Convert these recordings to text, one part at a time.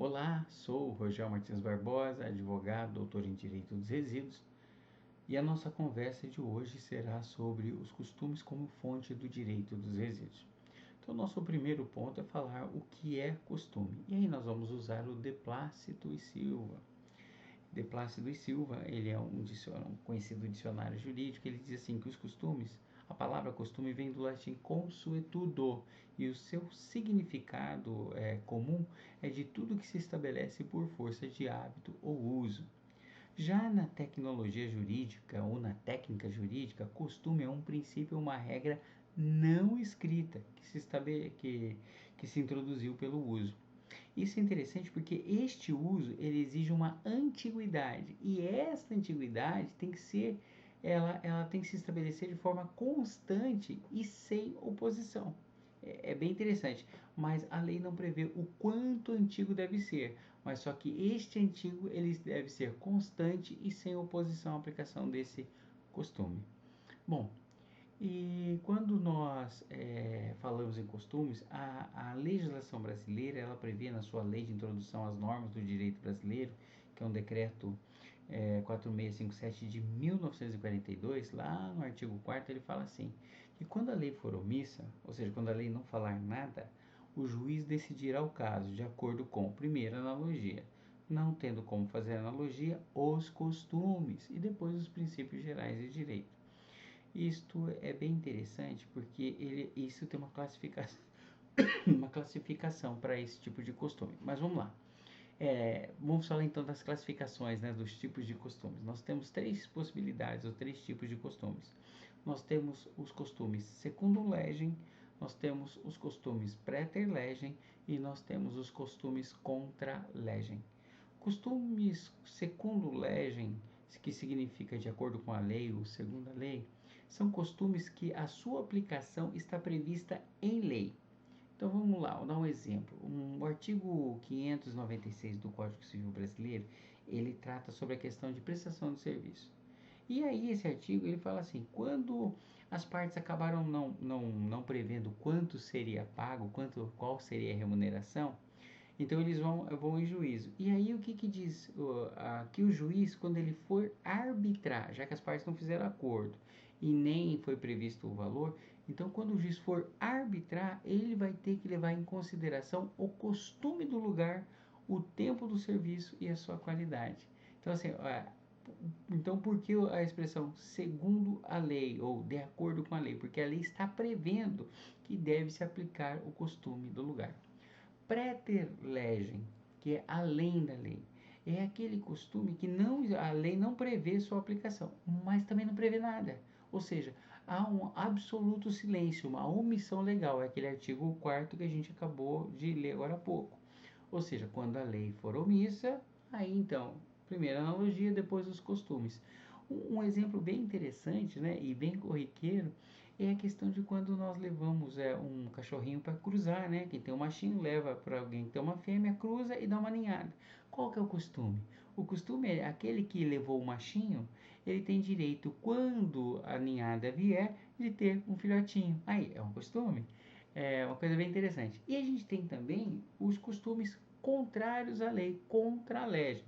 Olá, sou o Rogério Martins Barbosa, advogado, doutor em Direito dos Resíduos, e a nossa conversa de hoje será sobre os costumes como fonte do direito dos resíduos. Então, nosso primeiro ponto é falar o que é costume, e aí nós vamos usar o De Plácido e Silva. De Plácido e Silva, ele é um conhecido dicionário jurídico, ele diz assim que os costumes, a palavra costume vem do latim consuetudo, e o seu significado comum é de tudo que se estabelece por força de hábito ou uso. Já na tecnologia jurídica ou na técnica jurídica, costume é um princípio, uma regra não escrita que se introduziu pelo uso. Isso é interessante porque este uso ele exige uma antiguidade e esta antiguidade tem que ser ela tem que se estabelecer de forma constante e sem oposição. É bem interessante, mas a lei não prevê o quanto antigo deve ser, mas só que este antigo ele deve ser constante e sem oposição à aplicação desse costume. Bom, e quando nós falamos em costumes, a legislação brasileira ela prevê na sua lei de introdução às normas do direito brasileiro, que é um decreto 4657 de 1942, lá no artigo 4º ele fala assim, que quando a lei for omissa, ou seja, quando a lei não falar nada, o juiz decidirá o caso de acordo com, primeiro, a analogia, não tendo como fazer analogia, os costumes e depois os princípios gerais de direito. Isto é bem interessante porque isso tem uma classificação, uma classificação para esse tipo de costume. Mas vamos lá. Vamos falar então das classificações, né, dos tipos de costumes. Nós temos três possibilidades, ou três tipos de costumes. Nós temos os costumes secundum legem, nós temos os costumes praeter legem e nós temos os costumes contra legem. Costumes secundum legem, que significa de acordo com a lei ou segundo a lei, são costumes que a sua aplicação está prevista em lei. Então vamos lá, vou dar um exemplo. O artigo 596 do Código Civil Brasileiro, ele trata sobre a questão de prestação de serviço. E aí esse artigo ele fala assim, quando as partes acabaram não prevendo quanto seria pago, qual seria a remuneração, então eles vão em juízo. E aí o que diz que o juiz, quando ele for arbitrar, já que as partes não fizeram acordo e nem foi previsto o valor, então quando o juiz for arbitrar, ele vai ter que levar em consideração o costume do lugar, o tempo do serviço e a sua qualidade. Então assim, então por que a expressão segundo a lei ou de acordo com a lei? Porque a lei está prevendo que deve se aplicar o costume do lugar. Praeter legem, que é além da lei, é aquele costume que a lei não prevê sua aplicação, mas também não prevê nada. Ou seja, há um absoluto silêncio, uma omissão legal, é aquele artigo 4º que a gente acabou de ler agora há pouco. Ou seja, quando a lei for omissa, aí então, primeiro a analogia, depois os costumes. Um exemplo bem interessante, né, e bem corriqueiro é a questão de quando nós levamos um cachorrinho para cruzar, né? Quem tem um machinho leva para alguém que tem uma fêmea, cruza e dá uma ninhada. Qual que é o costume? O costume é aquele que levou o machinho, ele tem direito, quando a ninhada vier, de ter um filhotinho. Aí, é um costume. É uma coisa bem interessante. E a gente tem também os costumes contrários à lei, contra a lei.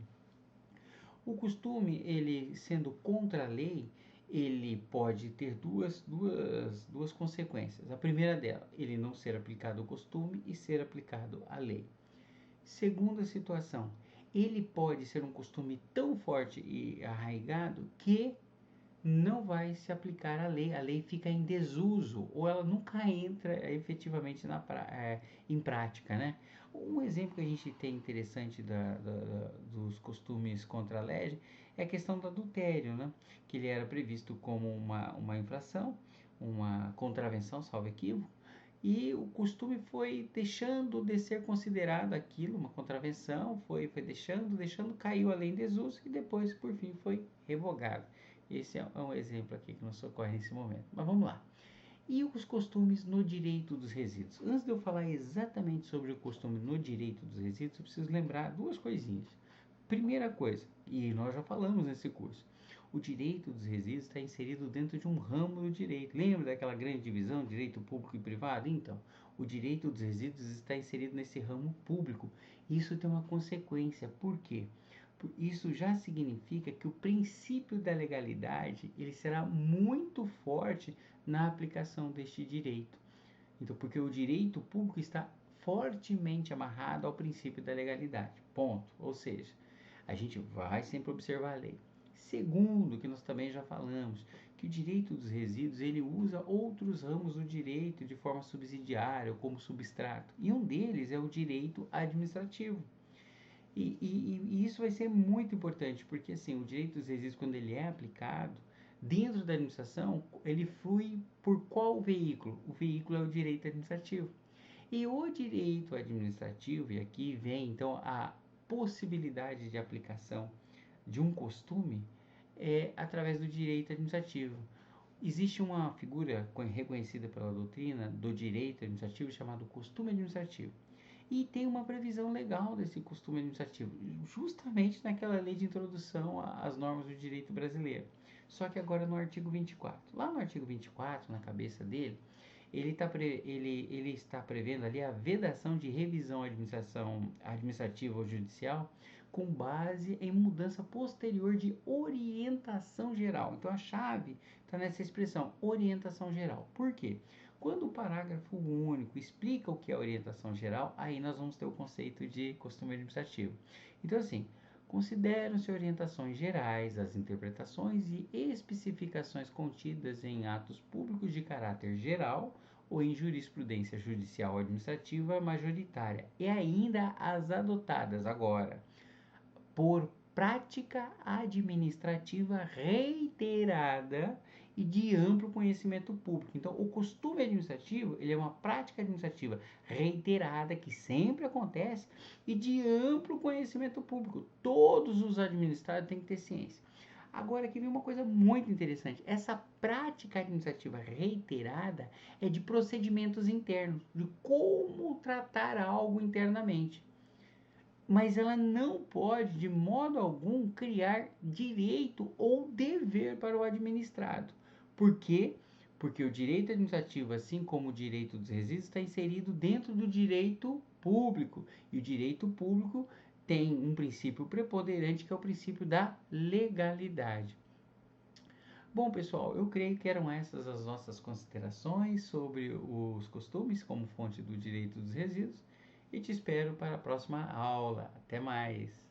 O costume, ele sendo contra a lei, ele pode ter duas consequências. A primeira dela, ele não ser aplicado ao costume e ser aplicado à lei. Segunda situação, ele pode ser um costume tão forte e arraigado que não vai se aplicar a lei fica em desuso, ou ela nunca entra efetivamente em prática, né? Um exemplo que a gente tem interessante dos costumes contra a lei é a questão do adultério, né? Que ele era previsto como uma infração, uma contravenção, salvo equívoco, e o costume foi deixando de ser considerado aquilo, uma contravenção, foi deixando, caiu a lei em desuso e depois, por fim, foi revogado. Esse é um exemplo aqui que nos ocorre nesse momento. Mas vamos lá. E os costumes no direito dos resíduos? Antes de eu falar exatamente sobre o costume no direito dos resíduos, eu preciso lembrar duas coisinhas. Primeira coisa, e nós já falamos nesse curso, o direito dos resíduos está inserido dentro de um ramo do direito. Lembra daquela grande divisão, direito público e privado? Então, o direito dos resíduos está inserido nesse ramo público Isso tem uma consequência. Por quê? Isso já significa que o princípio da legalidade ele será muito forte na aplicação deste direito. Então, porque o direito público está fortemente amarrado ao princípio da legalidade. Ponto. Ou seja, a gente vai sempre observar a lei. Segundo, que nós também já falamos, que o direito dos resíduos ele usa outros ramos do direito de forma subsidiária ou como substrato. E um deles é o direito administrativo. E isso vai ser muito importante, porque assim, o direito dos resíduos, quando ele é aplicado, dentro da administração, ele flui por qual veículo? O veículo é o direito administrativo. E o direito administrativo, e aqui vem então a possibilidade de aplicação de um costume, é através do direito administrativo. Existe uma figura reconhecida pela doutrina do direito administrativo chamado costume administrativo. E tem uma previsão legal desse costume administrativo, justamente naquela lei de introdução às normas do direito brasileiro. Só que agora no artigo 24. Lá no artigo 24, na cabeça dele, ele está prevendo ali a vedação de revisão administrativa ou judicial com base em mudança posterior de orientação geral. Então a chave está nessa expressão, orientação geral. Por quê? Quando o parágrafo único explica o que é orientação geral, aí nós vamos ter o conceito de costume administrativo. Então, assim, consideram-se orientações gerais as interpretações e especificações contidas em atos públicos de caráter geral ou em jurisprudência judicial ou administrativa majoritária, e ainda as adotadas agora por prática administrativa reiterada e de amplo conhecimento público. Então, o costume administrativo, ele é uma prática administrativa reiterada que sempre acontece e de amplo conhecimento público. Todos os administrados têm que ter ciência. Agora, aqui vem uma coisa muito interessante. Essa prática administrativa reiterada é de procedimentos internos, de como tratar algo internamente. Mas ela não pode, de modo algum, criar direito ou dever para o administrado. Por quê? Porque o direito administrativo, assim como o direito dos resíduos, está inserido dentro do direito público. E o direito público tem um princípio preponderante, que é o princípio da legalidade. Bom, pessoal, eu creio que eram essas as nossas considerações sobre os costumes como fonte do direito dos resíduos e te espero para a próxima aula. Até mais!